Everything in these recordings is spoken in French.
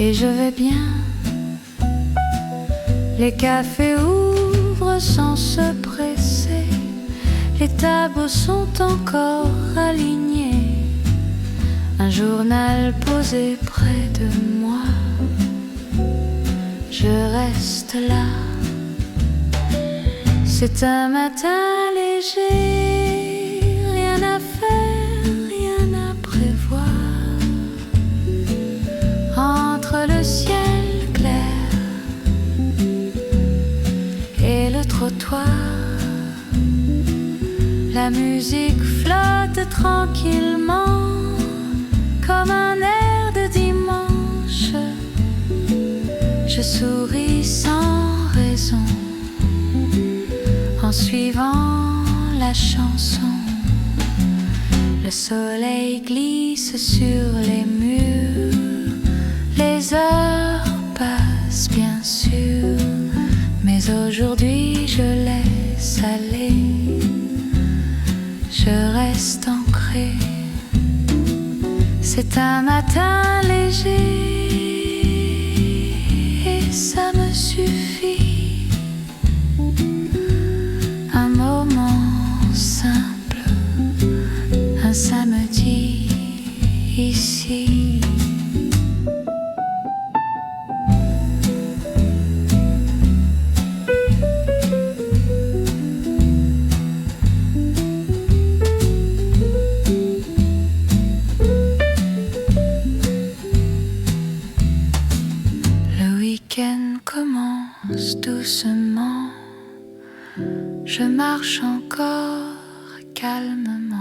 et je vais bien. Les cafés ouvrent sans se presser, les tables sont encore alignées, un journal posé près de moi. Je reste là. C'est un matin léger, rien à faire, rien à prévoir. Entre le ciel clair et le trottoir, la musique flotte tranquillement comme un air de dimanche. Je souris sans raison en suivant la chanson. Le soleil glisse sur les murs, les heures passent bien sûr, mais aujourd'hui je laisse aller, je reste ancré. C'est un matin léger et ça me suffit. Un moment simple, un samedi ici. Le week-end commence doucement. Je marche encore calmement.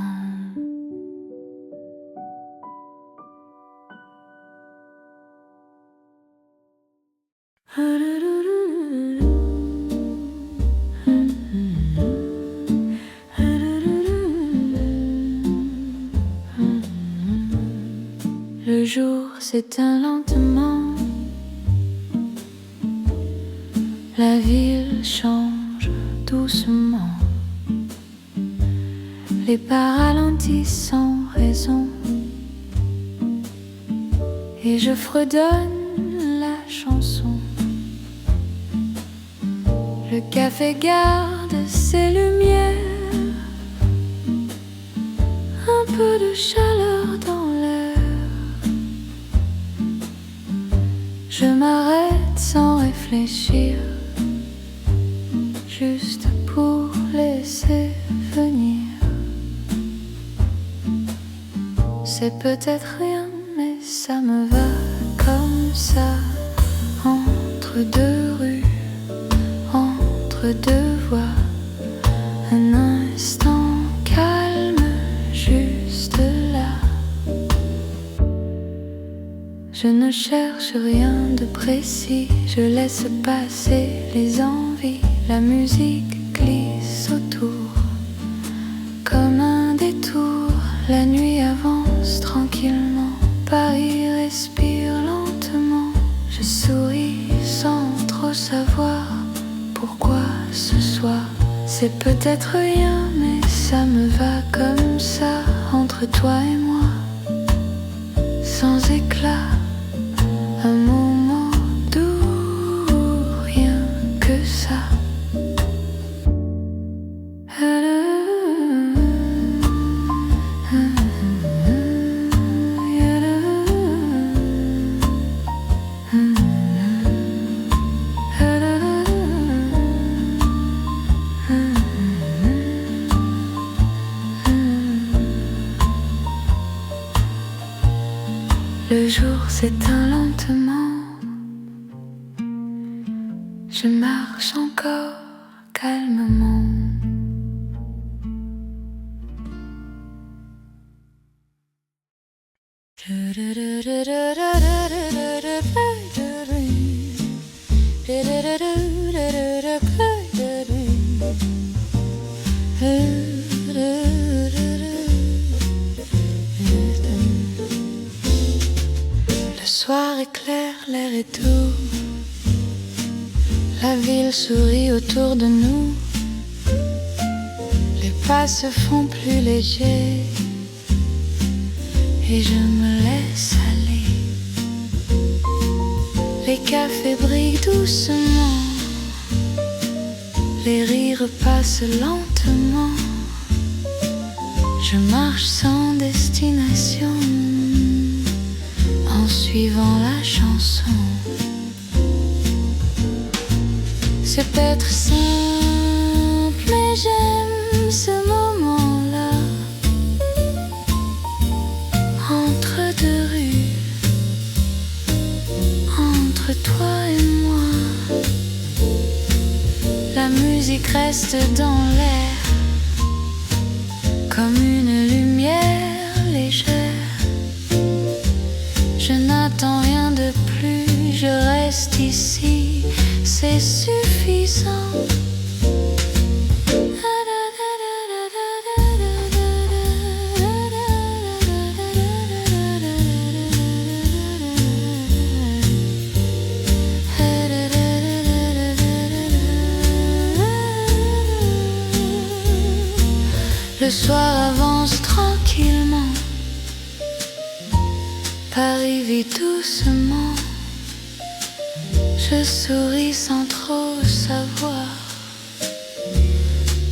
Le jour s'éteint lentement, la ville change doucement, les pas ralentissent sans raison, et je fredonne la chanson. Le café garde ses lumières, un peu de chaleur dans l'air. Je m'arrête sans réfléchir, juste pour laisser venir. C'est peut-être rien, mais ça me va comme ça. Entre deux rues, entre deux voies, un instant calme, juste là. Je ne cherche rien de précis, je laisse passer les envies. La musique glisse autour comme un détour. La nuit avance tranquillement, Paris respire lentement. Je souris sans trop savoir pourquoi ce soir. C'est peut-être rien, mais ça me va comme ça. Entre toi et moi, sans éclat, un moment doux, rien que ça. Le jour s'éteint lentement, je marche encore calmement. Le soir est clair, l'air est doux, la ville sourit autour de nous. Les pas se font plus légers et je me laisse aller. café brille doucement, les rires passent lentement. Je marche sans destination, en suivant la chanson. C'est peut-être simple, mais j'aime ce moment-là. Entre deux rues, entre toi et moi, la musique reste dans l'air, comme une lumière légère. Je n'attends rien de plus, je reste ici, c'est suffisant. Le soir avance tranquillement, Paris vit doucement. Je souris sans trop savoir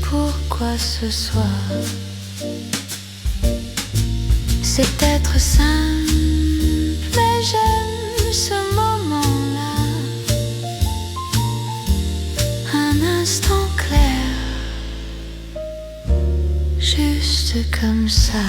pourquoi ce soir. C'est peut-être simple, mais j'aime ce moment-là. Un instant clair, juste comme ça.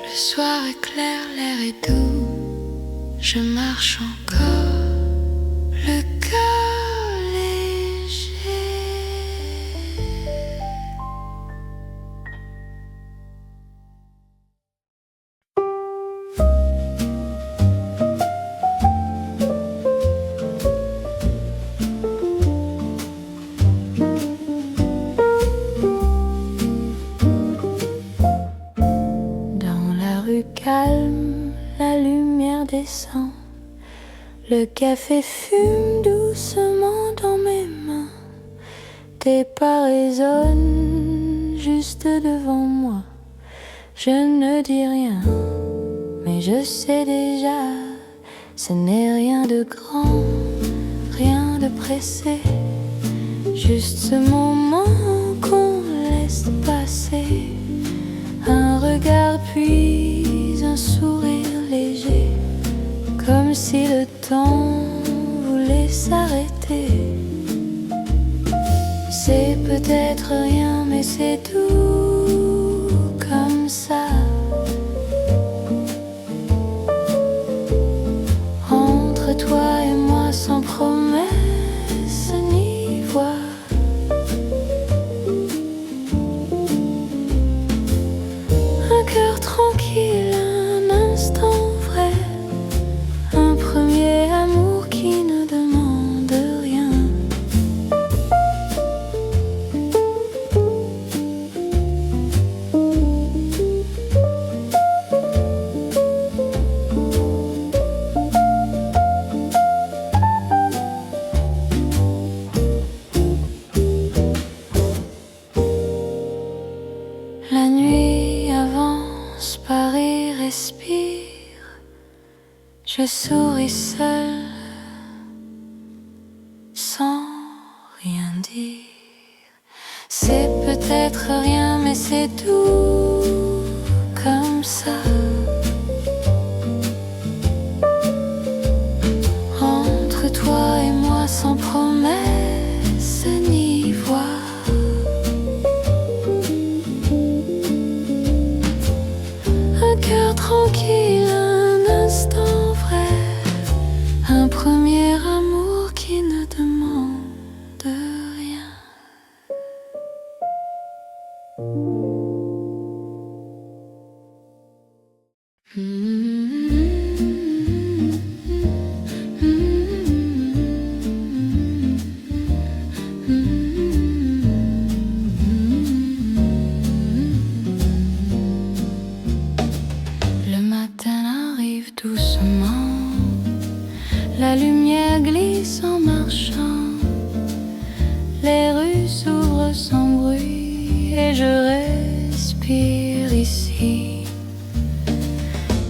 Le soir est clair, l'air est doux. Je marche encore, le cœur léger. Calme, la lumière descend, le café fume doucement dans mes mains. Tes pas résonnent juste devant moi. Je ne dis rien, mais je sais déjà, ce n'est rien de grand, rien de pressé, juste ce moment qu'on laisse passer. Un regard puis un sourire léger, comme si le temps voulait s'arrêter. C'est peut-être rien, mais c'est tout comme ça. Entre toi et moi, sans promesse ni voix. Cœur tranquille, un instant vrai, un premier amour qui ne demande rien. La nuit avance, Paris respire. Je souris seule, sans rien dire. C'est peut-être rien, mais c'est tout comme ça. Entre toi et moi, sans promesse ni voix. Un cœur tranquille, un instant vrai, un premier amour qui ne demande rien. Le matin arrive doucement. La lumière glisse en marchant, les rues s'ouvrent sans bruit et je respire ici.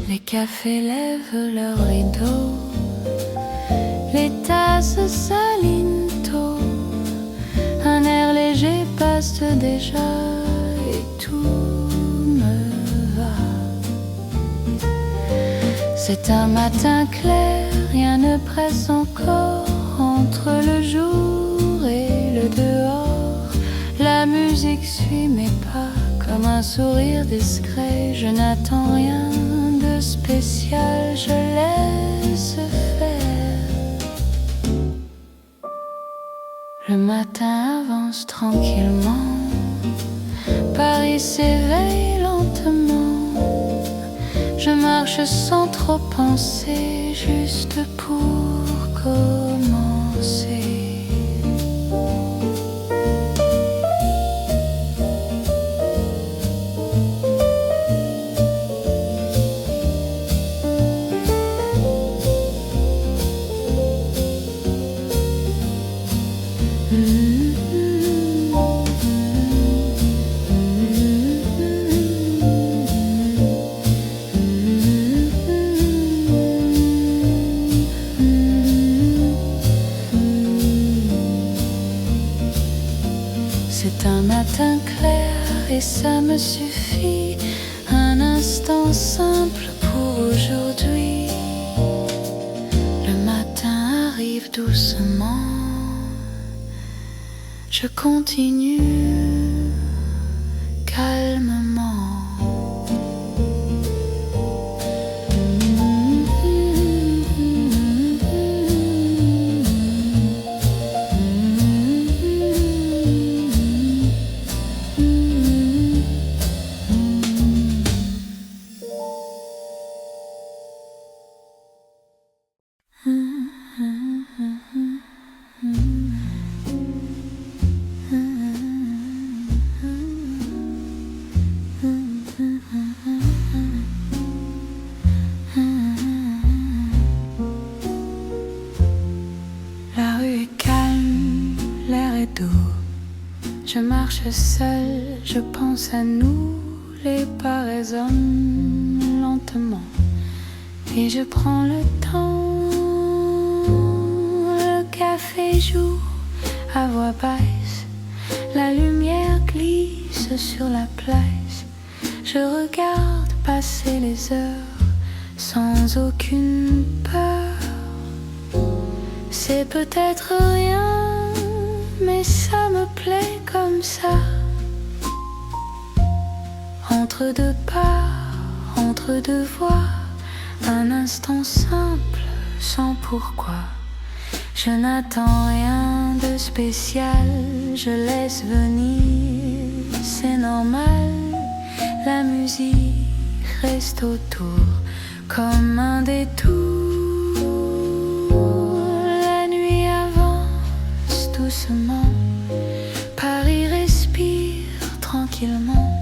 Les cafés lèvent leurs rideaux, les tasses s'alignent tôt. Un air léger passe déjà et tout me va. C'est un matin clair, rien ne presse encore entre le jour et le dehors. La musique suit mes pas comme un sourire discret. Je n'attends rien de spécial, je laisse faire. Le matin avance tranquillement, Paris s'éveille lentement. Je marche sans trop penser, juste pour commencer. C'est un matin clair et ça me suffit. Un instant simple pour aujourd'hui. Le matin arrive doucement. Je continue calmement. La rue est calme, l'air est doux. Je marche seule, je pense à nous. Les pas résonnent lentement et je prends le temps. Le café joue à voix basse, la lumière glisse sur la place. Je regarde passer les heures sans aucune peur. C'est peut-être rien, mais ça me plaît comme ça. Entre deux pas, entre deux voix, un instant simple, sans pourquoi. Je n'attends rien de spécial, je laisse venir, c'est normal. La musique reste autour comme un détour. La nuit avance doucement, Paris respire tranquillement.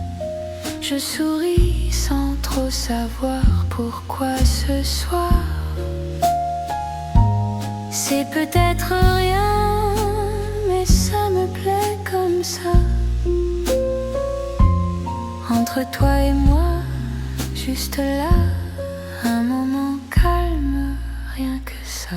Je souris sans trop savoir pourquoi ce soir. C'est peut-être rien, mais ça me plaît comme ça. Entre toi et moi, juste là, un moment calme, rien que ça.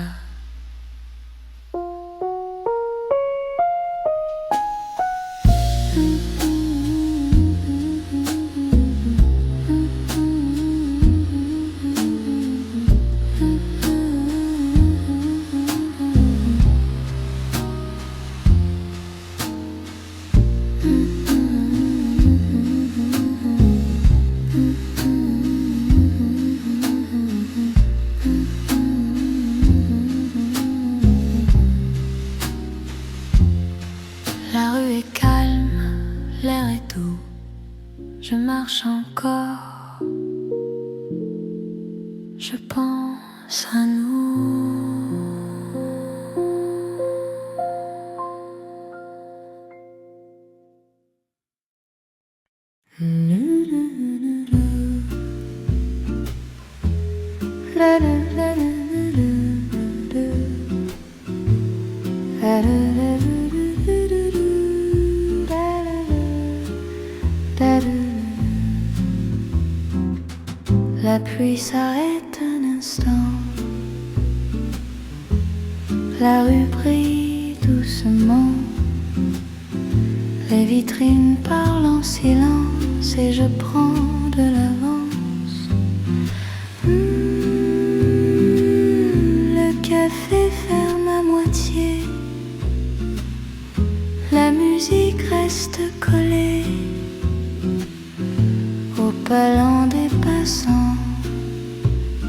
La rue est calme, l'air est doux. Je marche encore, je pense à nous. La la la la la la. La pluie s'arrête un instant. La rue brille doucement. Les vitrines parlent en silence et je prends de l'avance. Le café ferme à moitié. La musique reste collée au palais des passants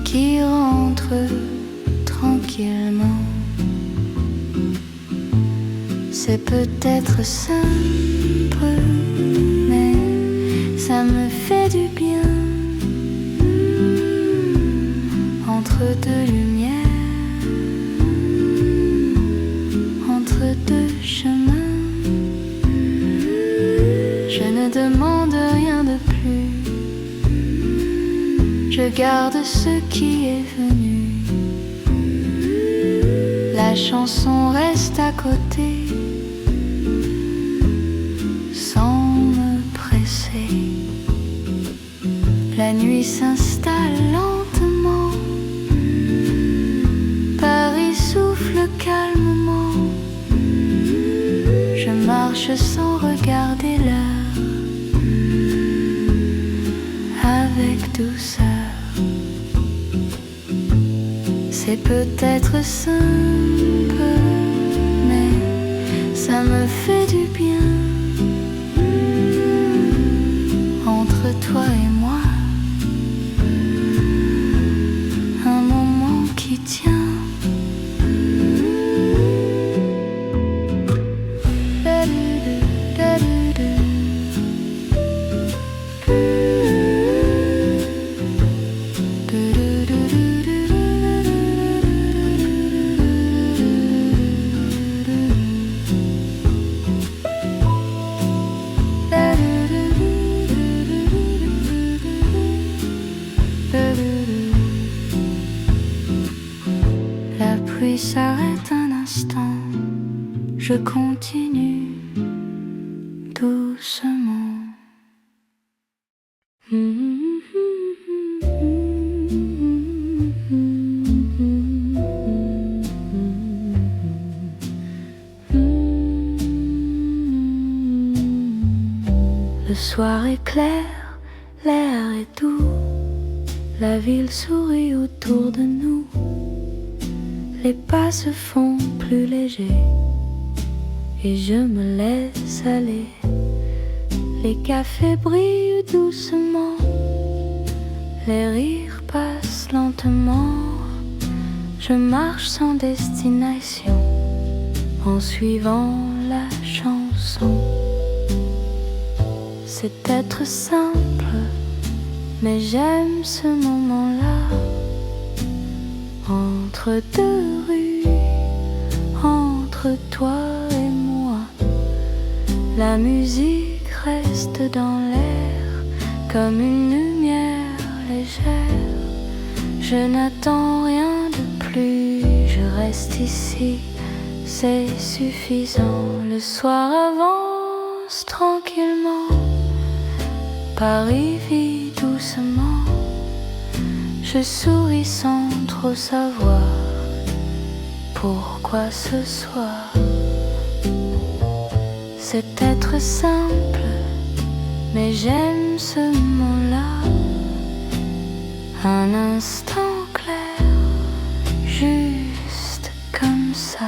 qui rentrent tranquillement. C'est peut-être simple, mais ça me fait du bien. Entre deux lumières, entre deux chemins, je ne demande rien de plus. Je garde ce qui est venu. La chanson reste à côté. La nuit s'installe lentement. Paris souffle calmement. Je marche sans regarder l'heure, avec douceur. C'est peut-être simple, mais ça me fait du bien. Entre toi et moi, un moment qui tient. La pluie s'arrête un instant. Je continue doucement. Le soir est clair, l'air est doux. La ville sourit autour de nous. Les pas se font plus légers et je me laisse aller. Les cafés brillent doucement. Les rires passent lentement. Je marche sans destination en suivant la chanson. C'est peut-être simple, mais j'aime ce moment-là. Entre deux rues, entre toi et moi, la musique reste dans l'air comme une lumière légère. Je n'attends rien de plus, je reste ici, c'est suffisant. Le soir avance tranquillement, Paris vit doucement. Je souris sans trop savoir pourquoi ce soir. C'est peut-être simple, mais j'aime ce moment-là. Un instant clair, juste comme ça.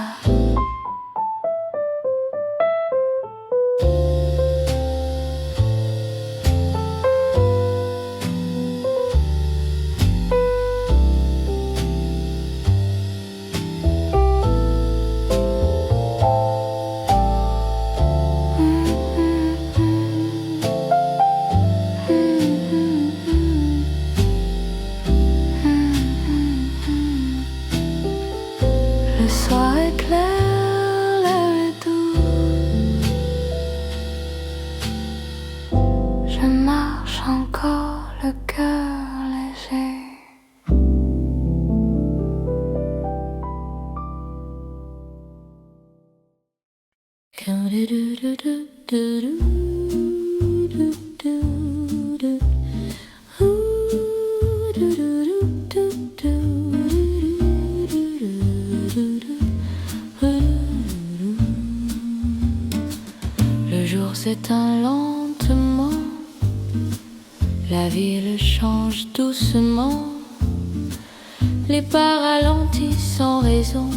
s'éteint lentement, la ville change doucement, les pas ralentissent sans raison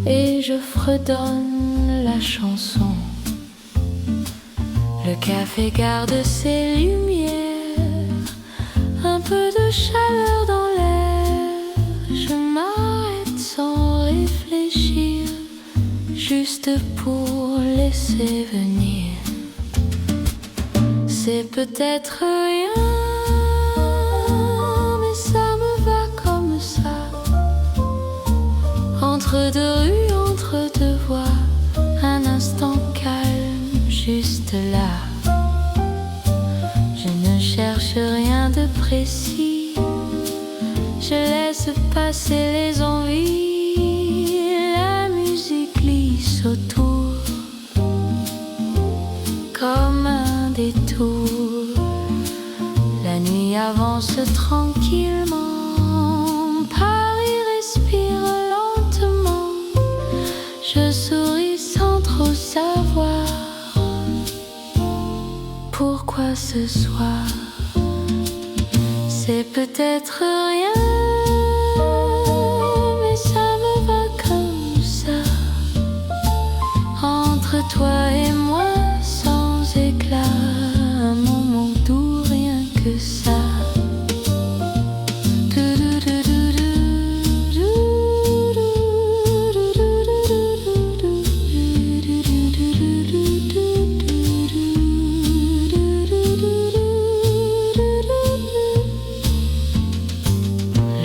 et je fredonne la chanson. Le café garde ses lumières, un peu de chaleur dans l'air. Je m'arrête sans réfléchir, juste pour laisser venir. C'est peut-être rien, mais ça me va comme ça. Entre deux rues, entre deux voies, un instant calme, juste là. Je ne cherche rien de précis, je laisse passer les envies. La musique glisse autour, comme un détour. La nuit avance tranquillement, Paris respire lentement. Je souris sans trop savoir pourquoi ce soir. C'est peut-être rien, mais ça me va comme ça. Entre toi et moi, sans éclat, un moment doux, rien que ça.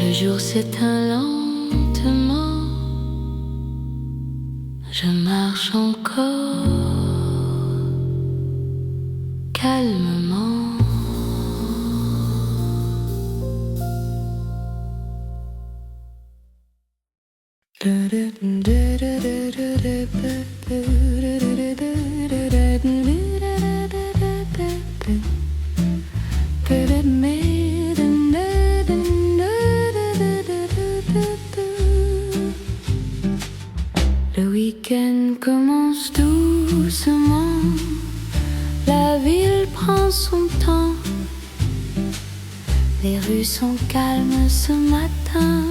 Le jour s'éteint lentement, je marche encore calmement. Le week-end commence doucement, la ville prend son temps. Les rues sont calmes ce matin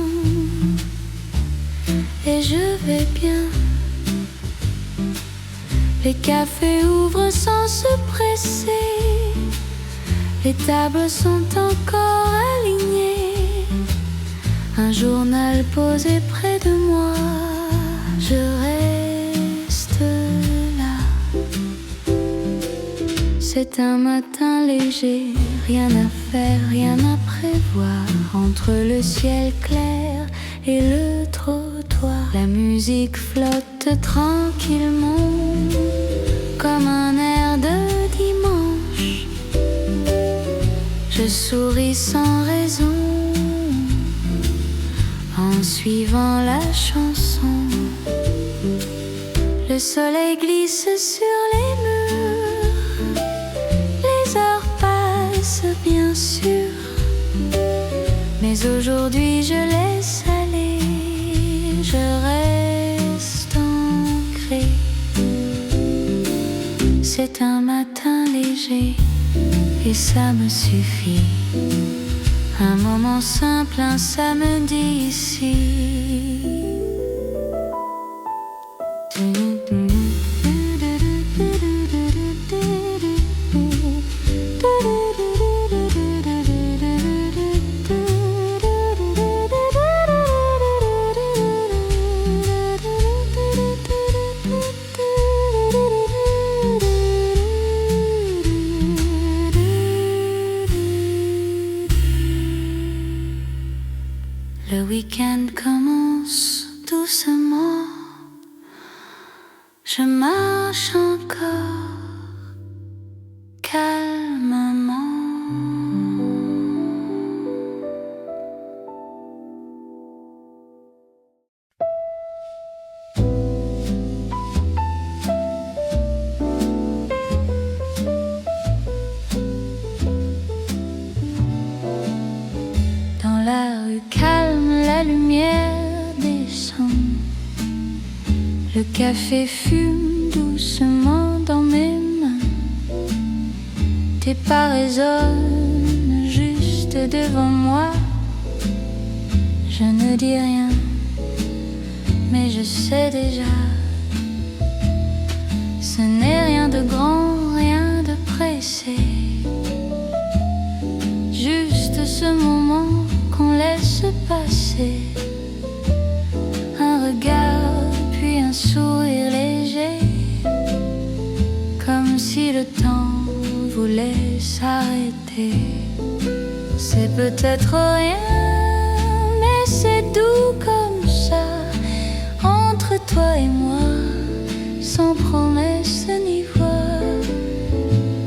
et je vais bien. Les cafés ouvrent sans se presser, les tables sont encore alignées. Un journal posé près de moi, je reste là. C'est un matin léger, rien à faire, rien à prévoir. Entre le ciel clair et le trottoir, la musique flotte tranquillement, comme un air de dimanche. Je souris sans raison, en suivant la chanson. Le soleil glisse sur les murs, les heures passent bien sûr, mais aujourd'hui je laisse aller, je reste ancré. C'est un matin léger et ça me suffit. Un moment simple, un samedi ici. Le week-end commence doucement, je marche encore calmement. Dans la rue calme, la lumière descend. Le café fume doucement dans mes mains. sais pas, résonne juste devant moi. Je ne dis rien, mais je sais déjà. Ce n'est rien de grand, rien de pressé. Juste ce moment qu'on laisse passer. Un regard, puis un sourire léger. Comme si le temps voulait s'arrêter. C'est peut-être rien, mais c'est doux comme ça. Entre toi et moi, sans promesse ni voix.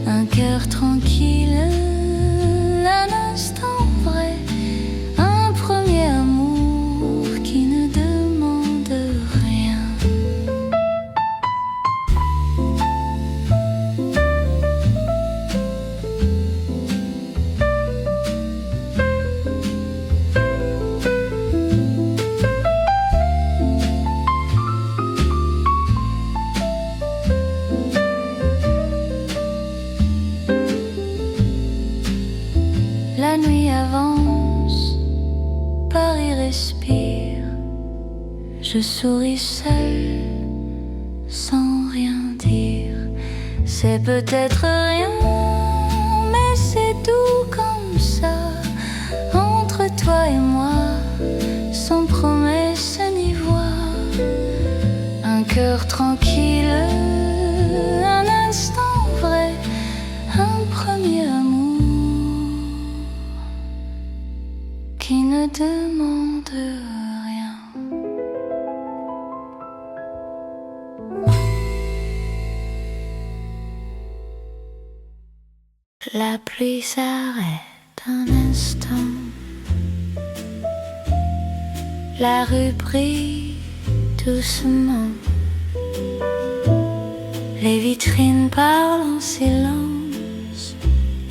Un cœur tranquille, un instant vrai. Un premier amour qui ne demande rien. La nuit avance, Paris respire. Je souris seule, sans rien dire. C'est peut-être rien, mais c'est doux comme ça. Entre toi et moi, sans promesse ni voix. Un cœur tranquille, un instant vrai. Un premier amour qui ne demande rien. La pluie s'arrête un instant. La rue brille doucement. Les vitrines parlent en silence.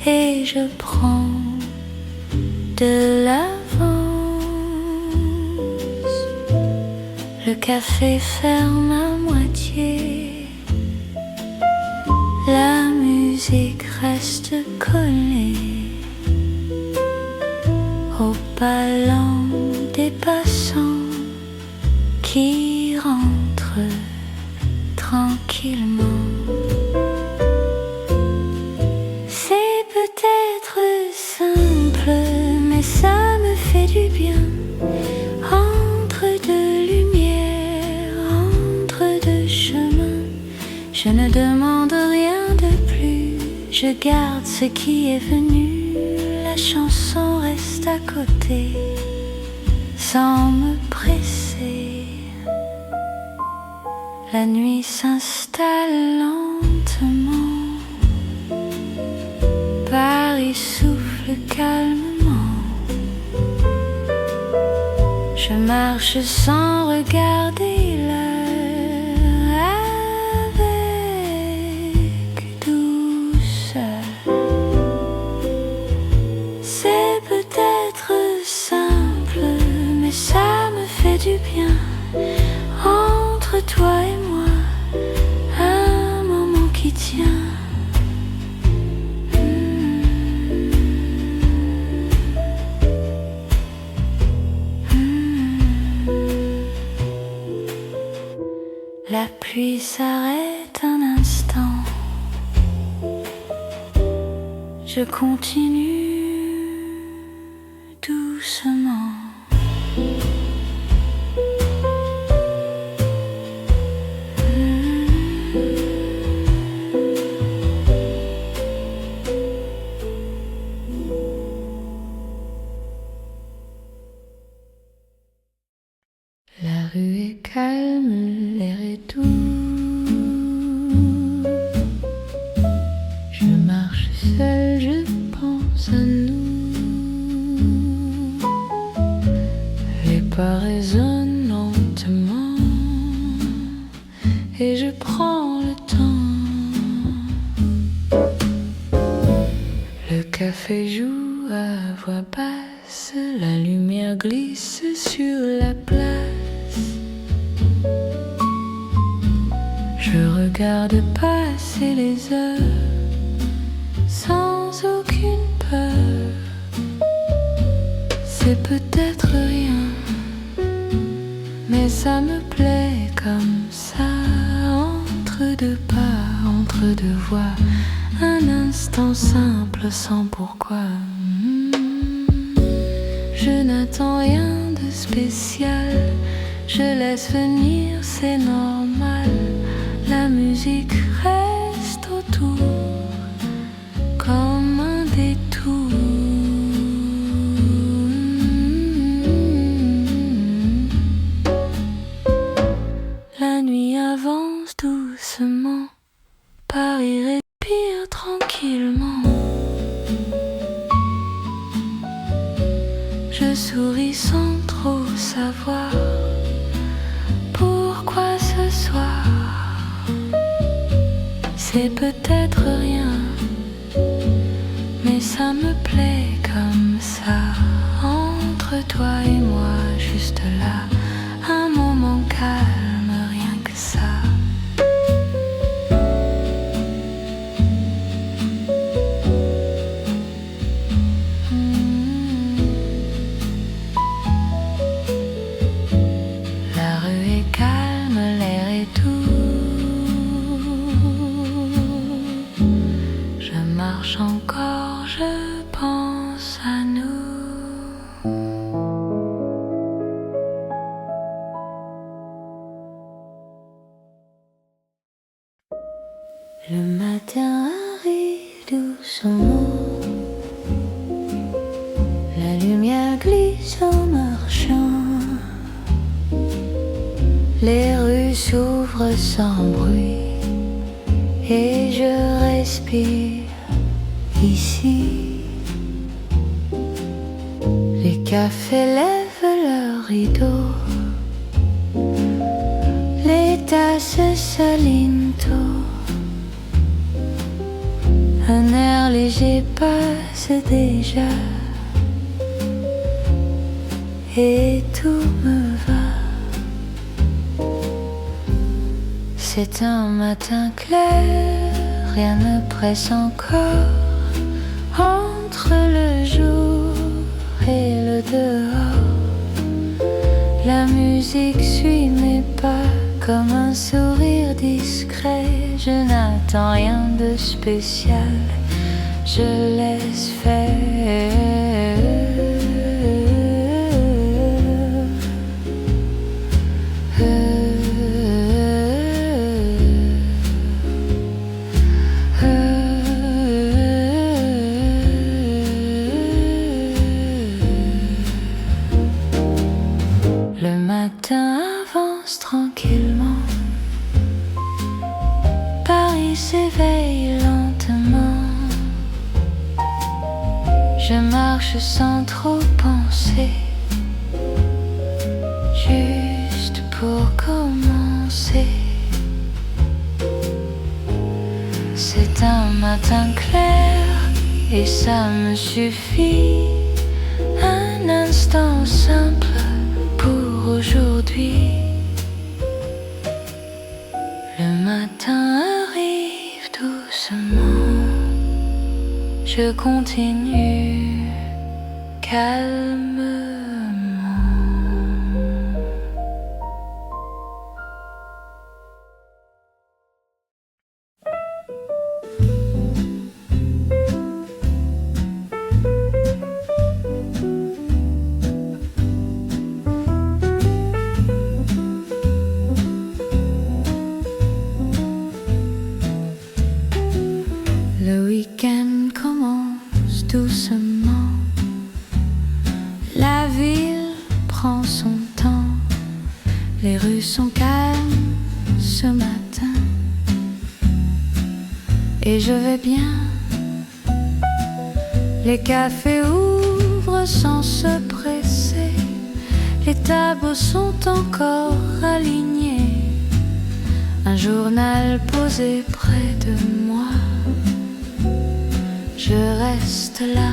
Et je prends de l'avance. Le café ferme à moitié. La musique reste collée au ballon des passants qui rentrent tranquillement. C'est peut-être simple, mais ça me fait du bien. Entre deux lumières, entre deux chemins, je ne demande rien de plus. Je garde ce qui est venu. La chanson reste à côté, sans me presser. La nuit s'installe lentement. Paris souffle calmement. Je marche sans regarder l'heure, avec douceur. C'est peut-être simple, mais ça me fait du bien. Entre toi et moi, un moment qui tient. La pluie s'arrête un instant. Je continue doucement. La rue est calme, l'air est doux. Je marche seule, je pense à nous. Les pas résonnent lentement et je prends le temps. Le café joue à voix basse, la lumière glisse sur la place. Je regarde passer les heures sans peut-être rien, mais ça me plaît comme ça, entre deux pas, entre deux voix, un instant simple sans pourquoi. Je n'attends rien de spécial, je laisse venir, c'est normal. La musique reste autour comme un détour. La nuit avance doucement, Paris respire tranquillement. Je souris sans trop savoir pourquoi ce soir. C'est peut-être rien, mais ça me plaît comme ça. Entre toi et moi, juste là, un moment calme, rien que ça. La rue est calme, l'air est doux. Je marche encore, je pense à nous. Le matin arrive doucement, la lumière glisse en marchant. Les rues s'ouvrent sans bruit et je respire ici. Les cafés lèvent leurs rideaux, les tasses s'alignent tôt. Un air léger passe déjà et tout me va. C'est un matin clair, rien ne presse encore. Entre le jour et le dehors, la musique suit mes pas comme un sourire discret. Je n'attends rien de spécial, je laisse faire. Le matin avance tranquillement, Paris s'éveille lentement. Je marche sans trop penser, juste pour commencer. C'est un matin clair et ça me suffit. Un instant simple pour aujourd'hui. Le matin arrive doucement, je continue calmement. Le week-end commence doucement, la ville prend son temps, les rues sont calmes ce matin et je vais bien. Les cafés ouvrent sans se presser, les tables sont encore alignées, un journal posé près de moi. Je reste là,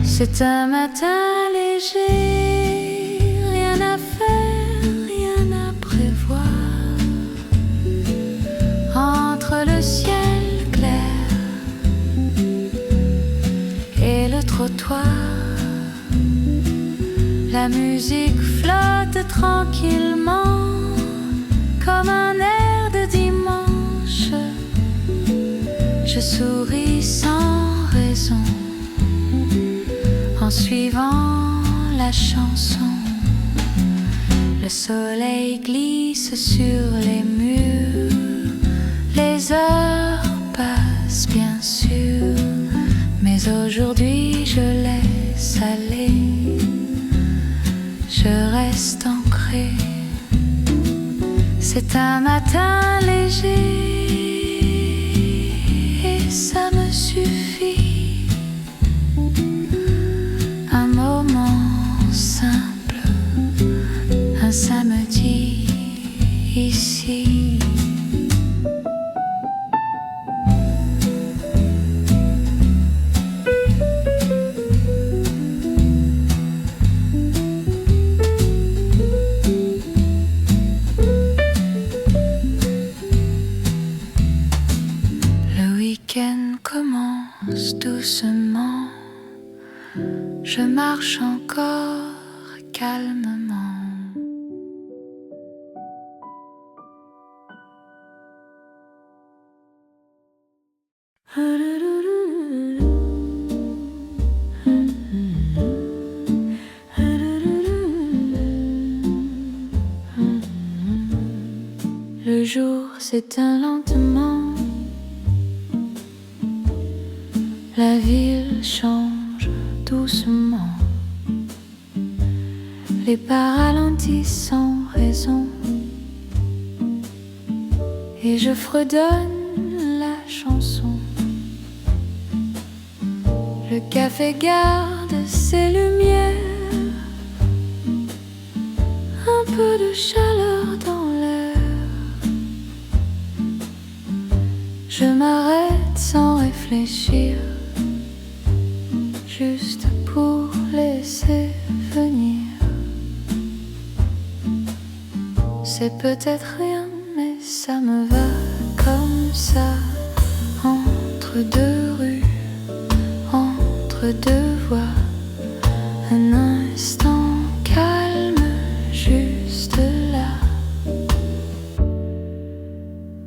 c'est un matin léger, rien à faire, rien à prévoir. Entre le ciel clair et le trottoir, La musique flotte tranquillement comme un air de dimanche. Je souris sans raison en suivant la chanson. Le soleil glisse sur les murs, les heures passent bien sûr, mais aujourd'hui je laisse aller, je reste ancré. C'est un matin léger et ça me suffit. Un moment simple, un samedi ici. Commence doucement, je marche encore calmement. Le jour s'éteint lentement. La ville change doucement. Les pas ralentissent sans raison. Et je fredonne la chanson. Le café garde ses lumières. Un peu de chaleur dans l'air. Je m'arrête sans réfléchir, juste pour laisser venir. C'est peut-être rien, mais ça me va comme ça. Entre deux rues, entre deux voies, un instant calme, juste là.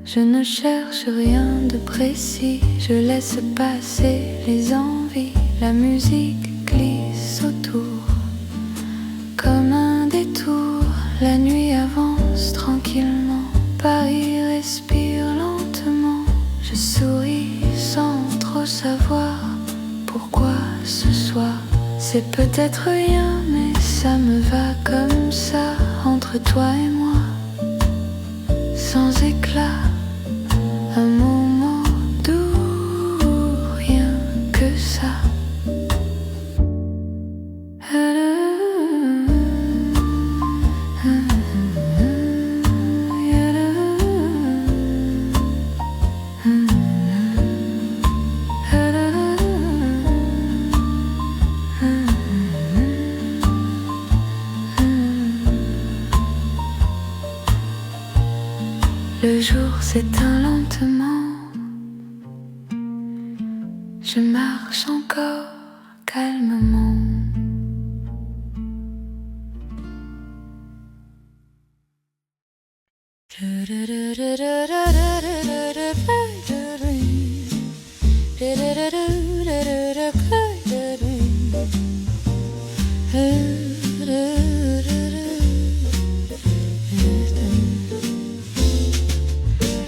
Je ne cherche rien de précis, je laisse passer les envies. La musique glisse autour comme un détour. La nuit avance tranquillement, Paris respire lentement. Je souris sans trop savoir pourquoi ce soir. C'est peut-être rien, mais ça me va comme ça. Entre toi et moi, sans éclat, un moment doux, rien que ça. Le jour s'éteint lentement. Je marche encore calmement.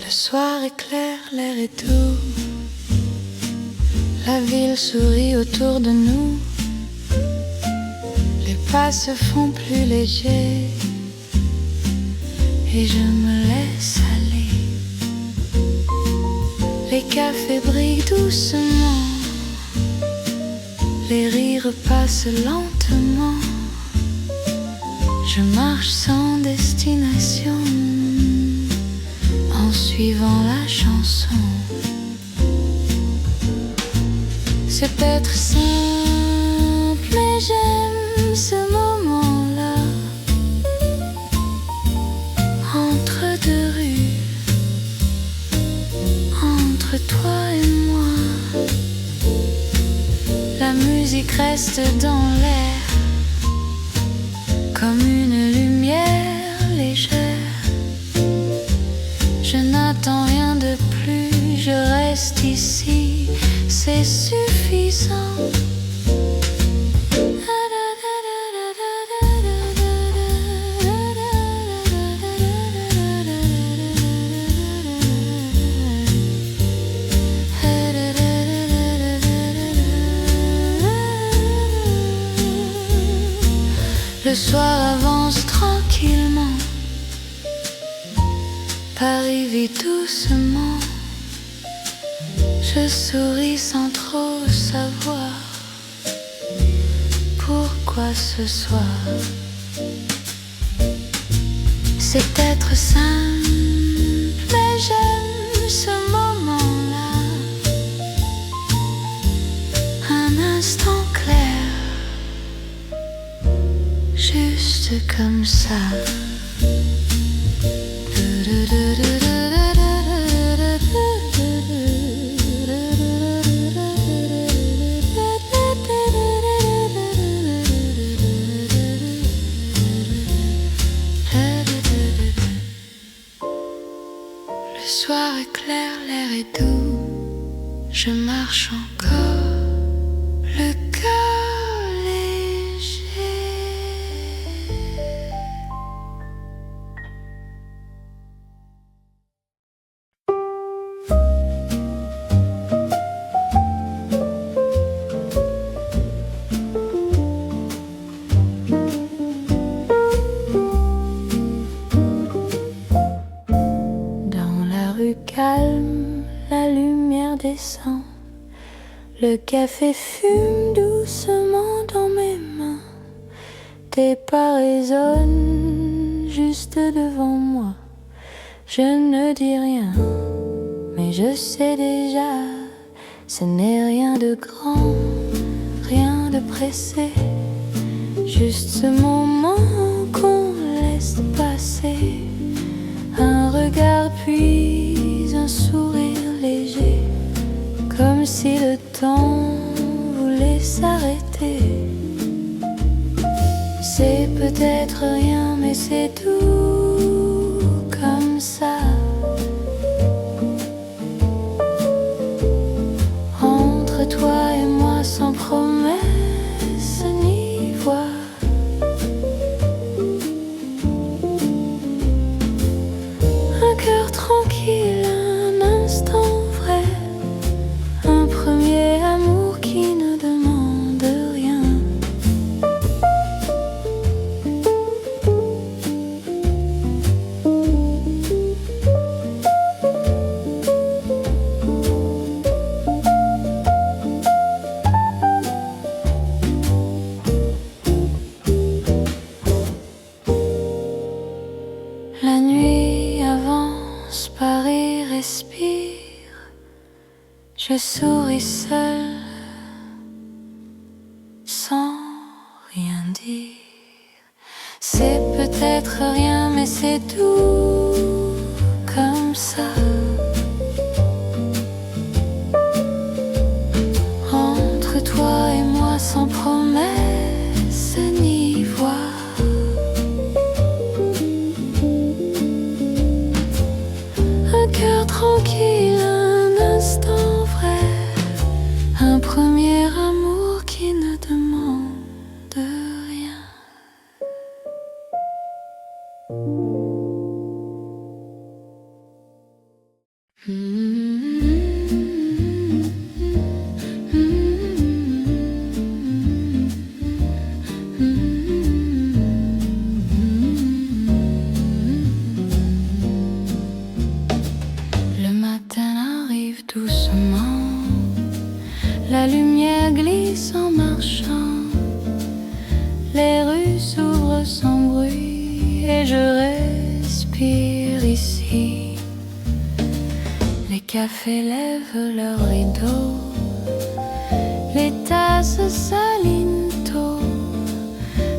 Le soir est clair, l'air est doux. La ville sourit autour de nous. Les pas se font plus légers et je me laisse aller. Les cafés brillent doucement. Les rires passent lentement. Je marche sans destination en suivant la chanson. C'est peut-être simple, mais j'aime ce moment-là. Entre deux rues, entre toi et moi, la musique reste dans l'air. Le soir avance tranquillement, Paris vit doucement. Je souris sans trop savoir pourquoi ce soir. C'est peut-être simple, mais j'aime ce moment-là. Un instant clair, juste comme ça. Le soir est clair, l'air est doux. Je marche encore, le cœur léger. Calme, la lumière descend. Le café fume doucement dans mes mains. Tes pas résonnent juste devant moi. Je ne dis rien, mais je sais déjà, ce n'est rien de grand, rien de pressé. Juste ce moment qu'on laisse passer. Un regard puis un sourire léger, comme si le temps voulait s'arrêter. C'est peut-être rien, mais c'est tout comme ça. Entre toi et moi, sans promesse ni voix. Tranquille, un instant vrai, un premier amour qui ne demande rien. La nuit avance, Paris respire. Je souris seule, sans rien dire. C'est peut-être rien, mais c'est tout comme ça. Entre toi et moi, sans promesse ni voix. Cœur tranquille, un instant vrai, un premier amour qui ne demande rien. Doucement, la lumière glisse en marchant. Les rues s'ouvrent sans bruit et je respire ici. Les cafés lèvent leurs rideaux, les tasses s'alignent tôt.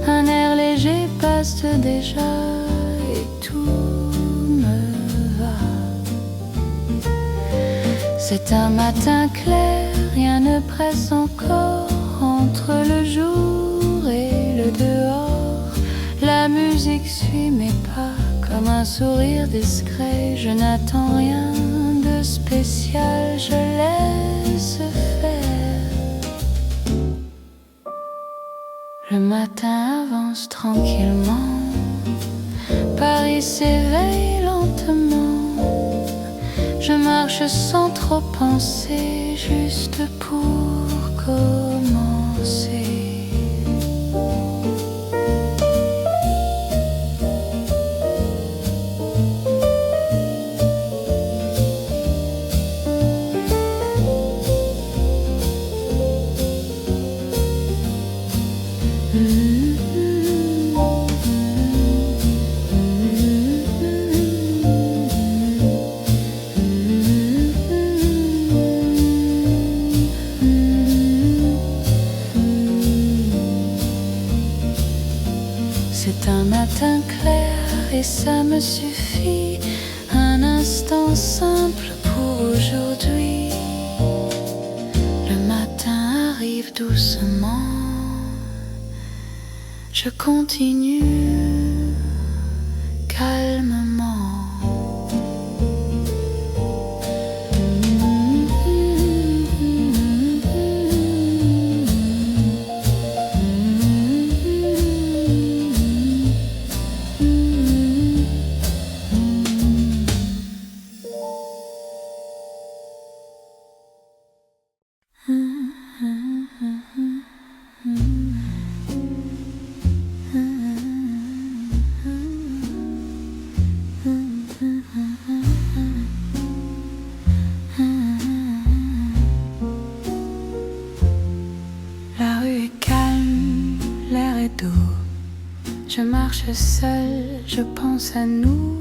Un air léger passe déjà et tout me va. C'est un matin clair, rien ne presse encore. Entre le jour et le dehors, la musique suit mes pas comme un sourire discret. Je n'attends rien de spécial, je laisse faire. Le matin avance tranquillement, Paris s'éveille lentement. Je marche sans trop penser, juste pour commencer. C'est un matin clair et ça me suffit. Un instant simple pour aujourd'hui. Le matin arrive doucement. Je continue calmement. La rue est calme, l'air est doux. Je marche seule, je pense à nous.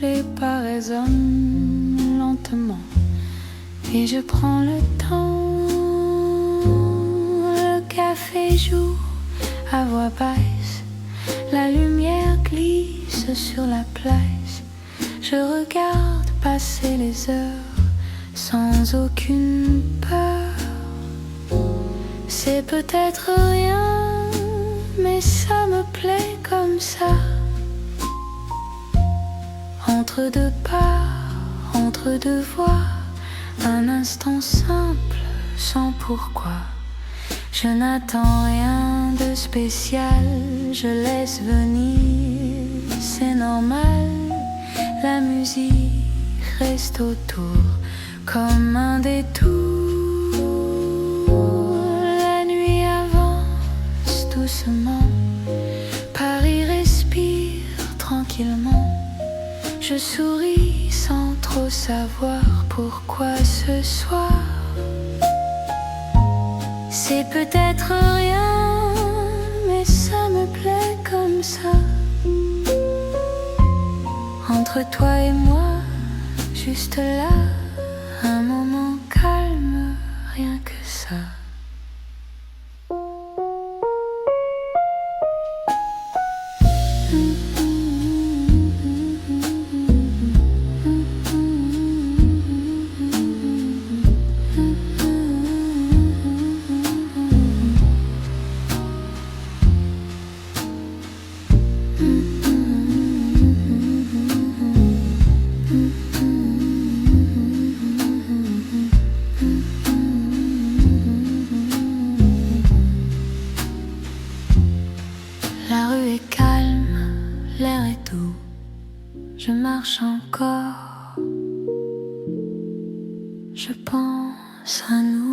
Les pas résonnent lentement et je prends le temps. Le café joue à voix basse. La lumière glisse sur la place. Je regarde passer les heures sans aucune peur. C'est peut-être rien, mais ça me plaît comme ça. Entre deux pas, entre deux voix, un instant simple, sans pourquoi. Je n'attends rien de spécial, je laisse venir, c'est normal. La musique reste autour comme un détour. La nuit avance doucement, Paris respire tranquillement. Je souris sans trop savoir pourquoi ce soir. C'est peut-être rien, mais ça me plaît comme ça. Entre toi et moi, juste là, un moment calme, rien que ça. La rue est calme, l'air est doux. Je marche encore. Je pense à nous.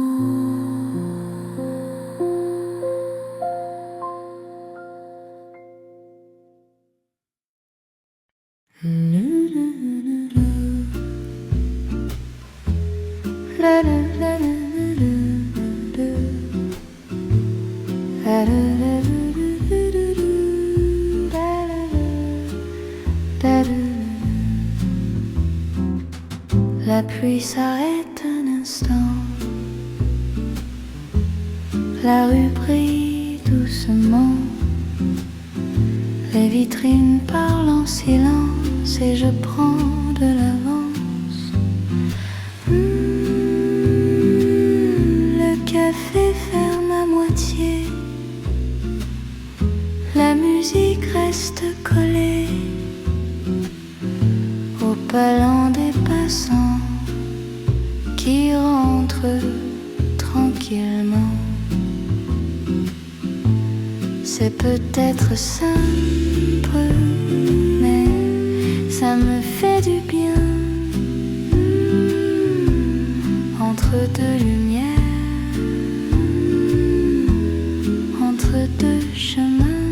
La pluie s'arrête un instant. La rue brille doucement. Les vitrines parlent en silence et je prends de l'avance. Le café ferme à moitié. La musique reste collée au palais des passants qui rentrent tranquillement. C'est peut-être simple, mais ça me fait du bien. Entre deux lumières, entre deux chemins,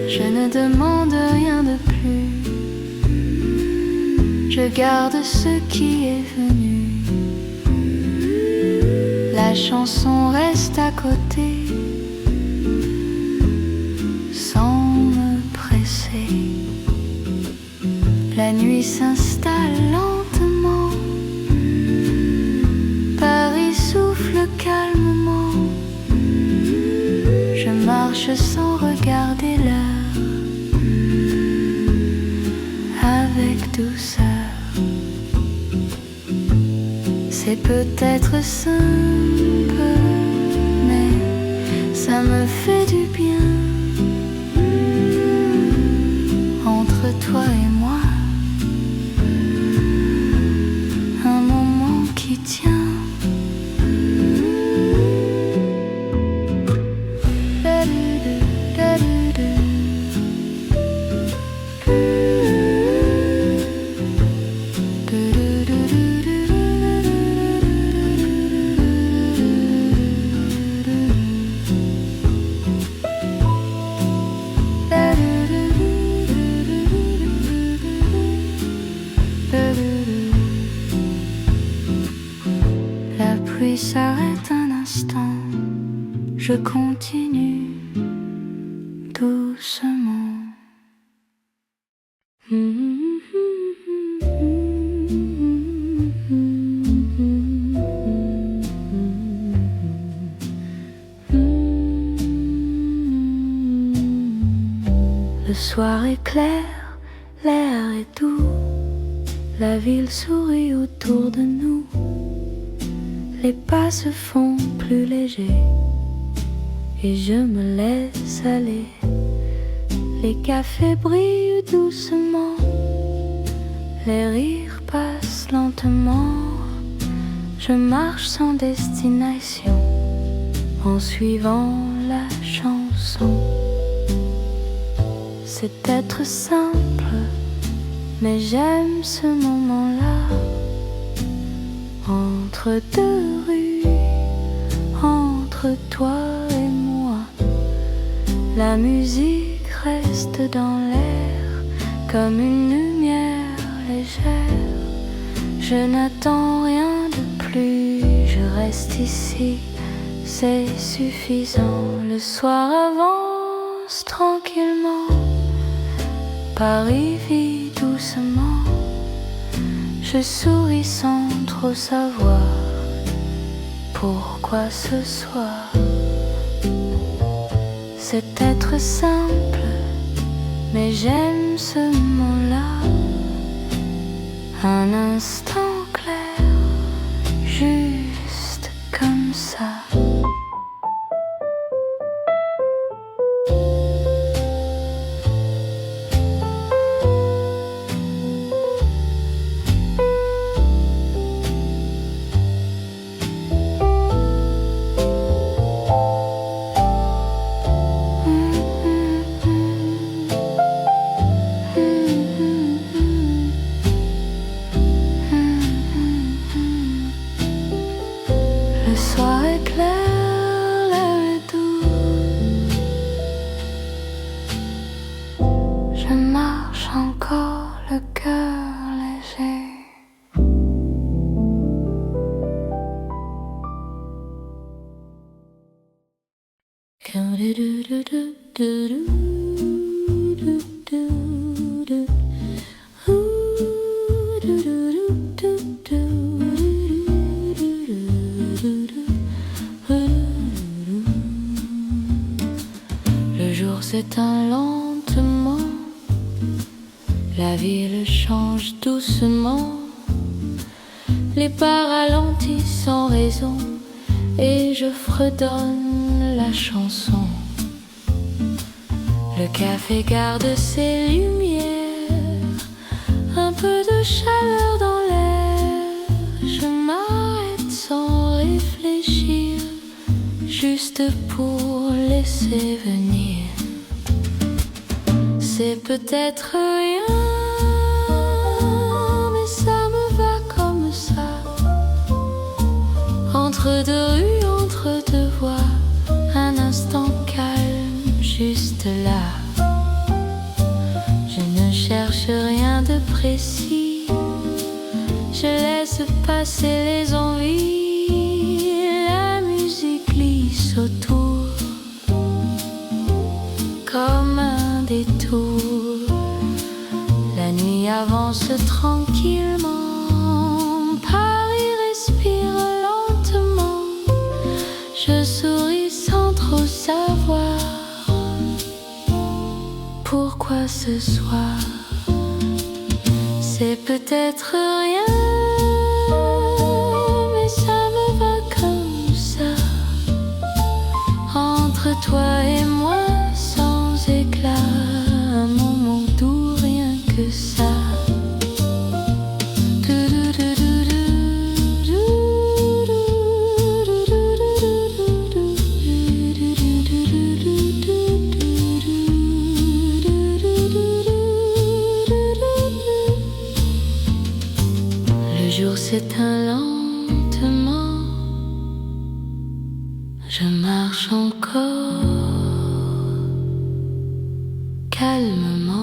je ne demande rien de plus. Je garde ce qui est venu. La chanson reste à côté, sans me presser. La nuit s'installe lentement. Paris souffle calmement. Je marche sans regarder l'heure, avec douceur. C'est peut-être simple, mais ça me fait du bien. Entre toi et moi, un moment qui tient. La pluie s'arrête un instant, je continue doucement. Le soir est clair, l'air est doux, la ville sourit autour de nous. Les pas se font plus légers et je me laisse aller. Les cafés brillent doucement, les rires passent lentement. Je marche sans destination en suivant la chanson. C'est peut-être simple, mais j'aime ce moment-là. Entre deux rues, entre toi et moi, la musique reste dans l'air comme une lumière légère. Je n'attends rien de plus, je reste ici, c'est suffisant. Le soir avance tranquillement, Paris vit doucement. Je souris sans trop savoir pourquoi ce soir. C'est peut-être simple, mais j'aime ce moment-là. Un instant clair, juste comme ça. Le soir est clair, l'air est doux. Je marche encore, le cœur léger. Le jour s'éteint lentement, la ville change doucement. Les pas ralentissent sans raison et je fredonne la chanson. Le café garde ses lumières, un peu de chaleur dans l'air. Je m'arrête sans réfléchir, juste pour laisser venir. C'est peut-être rien, mais ça me va comme ça. Entre deux rues, entre deux voies, un instant calme, juste là. Je ne cherche rien de précis, je laisse passer les envies. La musique glisse autour comme un détour. La nuit avance tranquillement, Paris respire lentement. Je souris sans trop savoir pourquoi ce soir. C'est peut-être rien, mais ça me va comme ça. Entre toi et moi, sans éclat, un moment doux, rien que ça. Le jour s'éteint lentement, je marche encore calmement.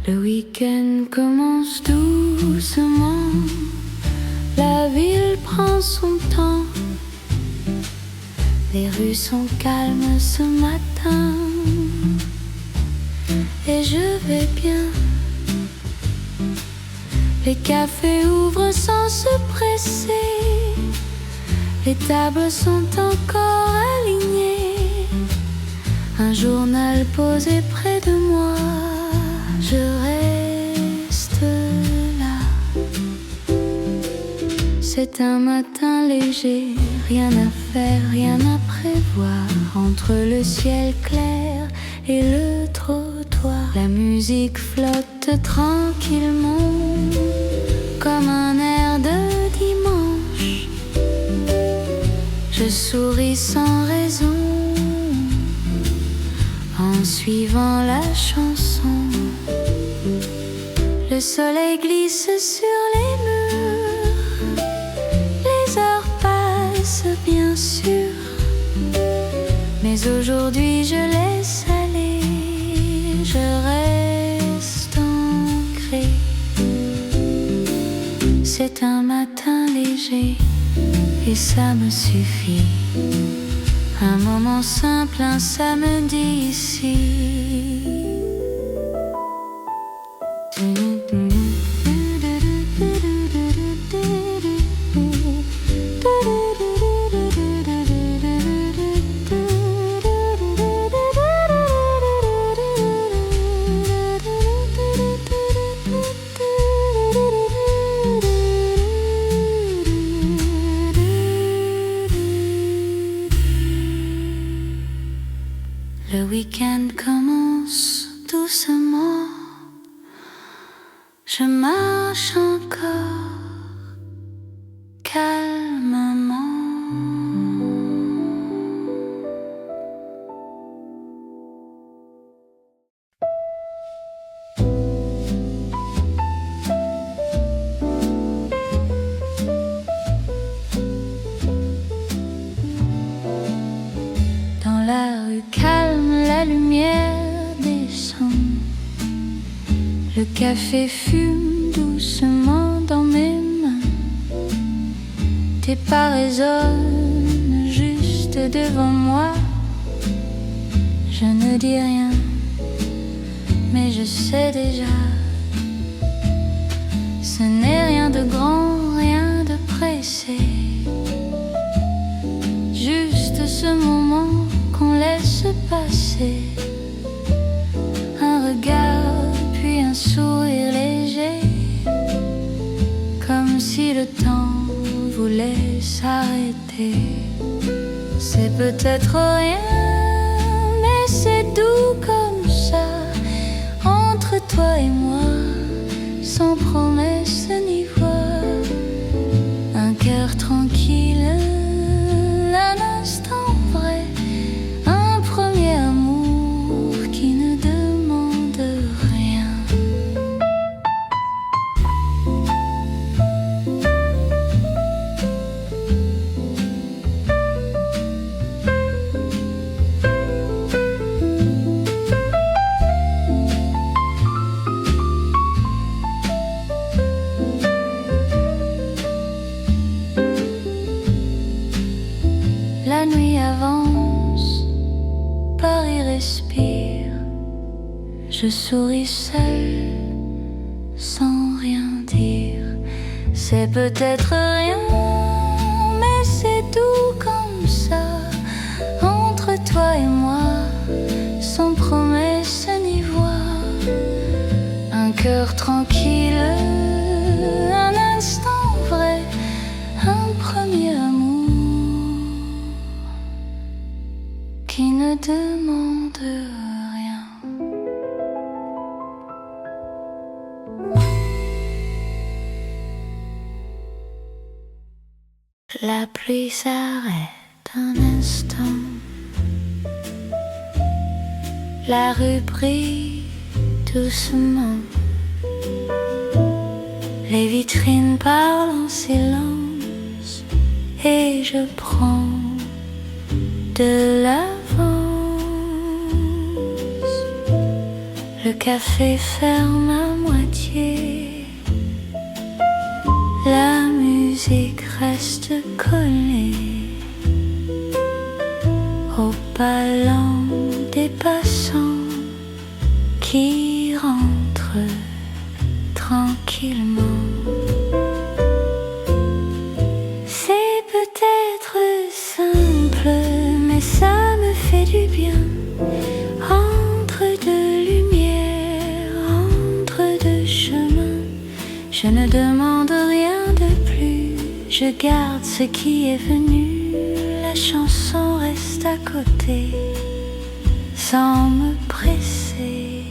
Le week-end commence doucement, la ville prend son temps. Les rues sont calmes ce matin et je vais bien. Les cafés ouvrent sans se presser, les tables sont encore alignées. Un journal posé près de moi, je reste là. C'est un matin léger, rien à faire, rien à prévoir. Entre le ciel clair et le trottoir, la musique flotte tranquillement, comme un air de dimanche. Je souris sans raison, en suivant la chanson. Le soleil glisse sur les murs, les heures passent bien sûr, mais aujourd'hui je laisse aller, je reste ancré. C'est un matin léger et ça me suffit. Un moment simple, un samedi ici. Le week-end commence doucement, je marche encore calmement. Dans la rue calme, la lumière descend. Le café fume doucement dans mes mains. Tes pas résonnent juste devant moi. Je ne dis rien, mais je sais déjà. Ce n'est rien de grand, rien de pressé. Juste ce moment qu'on laisse passer. Un regard, puis un sourire léger, comme si le temps voulait s'arrêter. C'est peut-être rien, mais c'est doux comme ça, entre toi et moi, sans promesse ni voix. Un cœur tranquille, un instant vrai, un premier amour qui ne demande rien. Je souris seule, sans rien dire. C'est peut-être rien, mais c'est tout comme ça. Entre toi et moi, sans promesse ni voix, un cœur tranquille, un instant vrai, un premier amour qui ne demande rien. La pluie s'arrête un instant, la rue brille doucement, les vitrines parlent en silence et je prends de l'avance. Le café ferme à moitié, la musique reste collée aux ballons des passants qui rentrent tranquillement. C'est peut-être simple, mais ça me fait du bien. Entre deux lumières, entre deux chemins, je ne demande rien de plus, je garde ce qui est venu. La chanson reste à côté, sans me presser.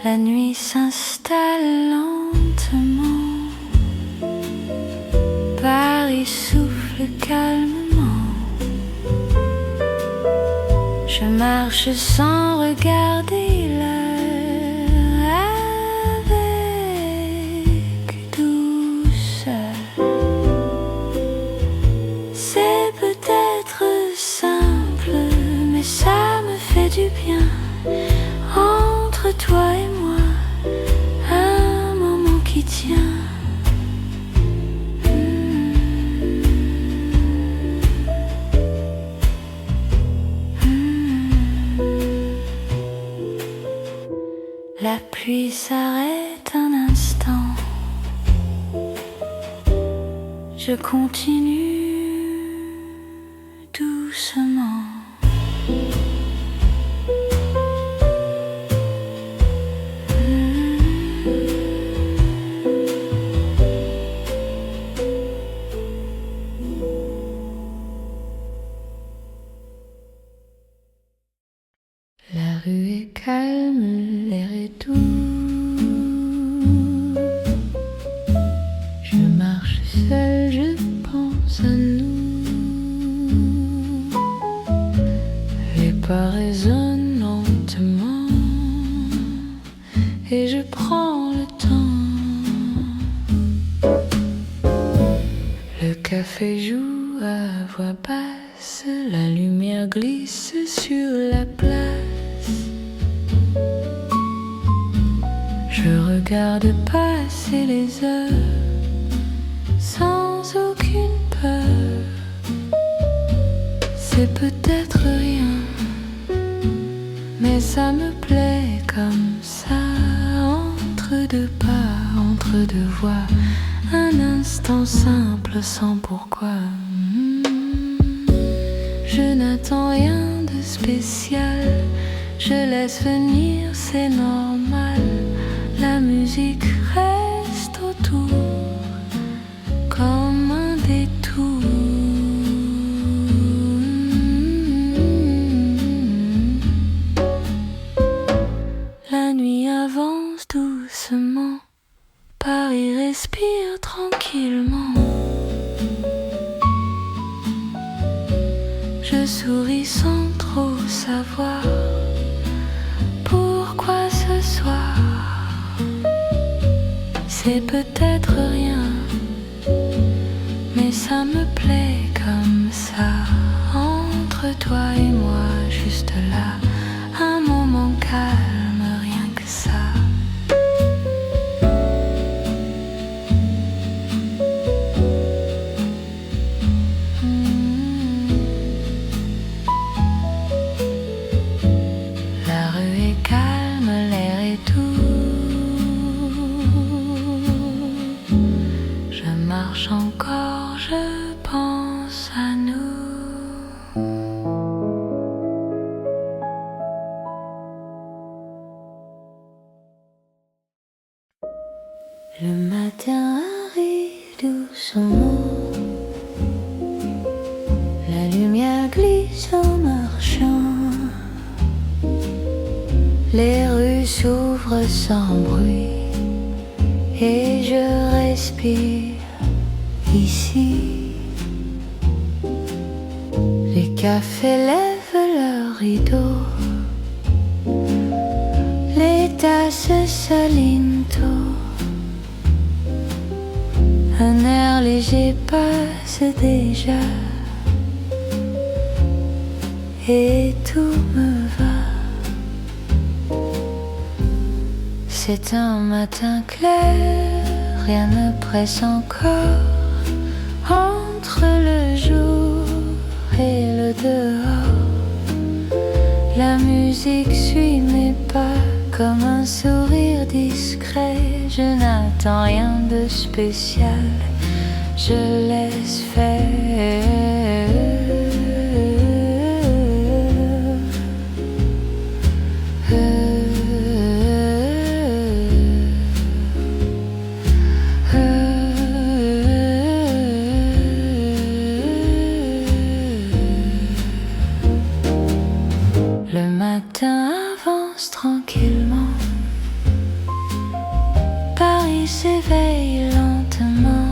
La nuit s'installe lentement, Paris souffle calmement. Je marche sans regarder l'heure, avec douceur. C'est peut-être simple, mais ça me fait du bien. Entre toi et moi, un moment qui tient. La pluie s'arrête un instant, je continue doucement. La rue est calme, l'air est doux. Je marche seule, je pense à nous. Les pas résonnent lentement et je prends le temps. Le café joue à voix basse, la lumière glisse sur la place. Je regarde passer les heures sans aucune peur. C'est peut-être rien, mais ça me plaît comme ça. Entre deux pas, entre deux voix, un instant simple sans pourquoi. Je n'attends rien de spécial, je laisse venir, c'est normal. La musique reste autour, comme un détour. La nuit avance doucement, Paris respire tranquillement. Je souris sans trop savoir pourquoi ce soir. C'est peut-être rien, mais ça me plaît comme ça. Entre toi et moi, juste là, un moment calme, rien que ça. La rue est marche encore, je pense à nous. Le matin arrive doucement, la lumière glisse en marchant, les rues s'ouvrent sans bruit et je respire ici. Les cafés lèvent leurs rideaux, les tasses s'alignent tôt. Un air léger passe déjà et tout me va. C'est un matin clair, rien ne presse encore. Entre le jour et le dehors, la musique suit mes pas comme un sourire discret. Je n'attends rien de spécial, je laisse faire. Le matin avance tranquillement, Paris s'éveille lentement.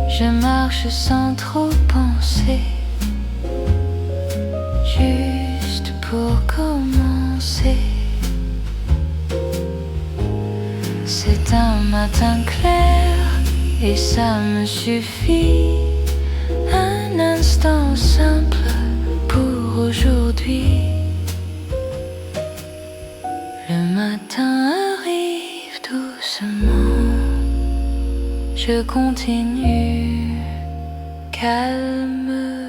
Je marche sans trop penser, juste pour commencer. C'est un matin clair et ça me suffit. Un instant simple pour aujourd'hui. Le matin arrive doucement, je continue calme.